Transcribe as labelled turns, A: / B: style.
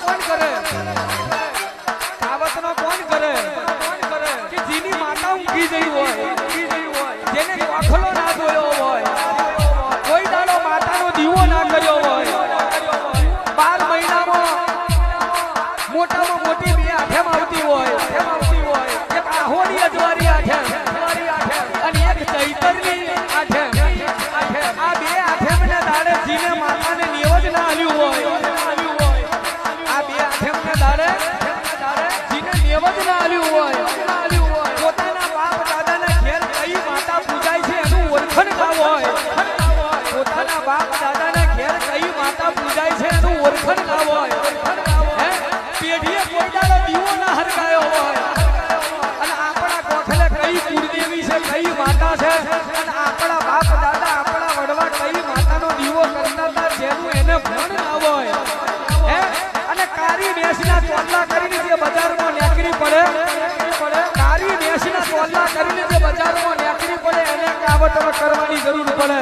A: કોણ કરે કાવતનો કોણ કરે કે જેની માતા ઊંઘી ગઈ હોય જેને આખલો ના જોયો હોય કોઈ દાડો માતાનો દીવો ના કર્યો હોય 12 મહિનામાં મોટામાં મોટી બે આઠેમ આવતી હોય એક આહોની અજવારી આઠેમ અને એક ચૈતરની આઠેમ આ બે આઠેમને દાડે જીને માતાને નિવેદ ના આલ્યું હોય આ બે આઠેમને દાડે જીને નિવેદ ના આલ્યું હોય પોતાના બાપ દાદાના ઘેર કઈ માતા પૂજાય છે એનું ઓળખણ ગાવ હોય પોતાના બાપ દાદાના ઘેર કઈ માતા પૂજાય છે એનું ઓળખણ ગાવ હોય પેઢીએ કોઈ દાડો દીવો ના હરગાયો હોય અને આપણા કોખલે કઈ કુળદેવી છે કઈ માતા છે અને આપણા બાપ દાદા આપણા વડવા કઈ માતાનો દીવો કરતા હતા જેનું એને ભણ ના હોય અને કારી બેસના ચોટલા કરીને જે બજારમાં નેકરી પડે કારી બેસના ચોટલા કરીને જે બજારમાં નેકરી પડે એને કાવતરો કરવાની જરૂર પડે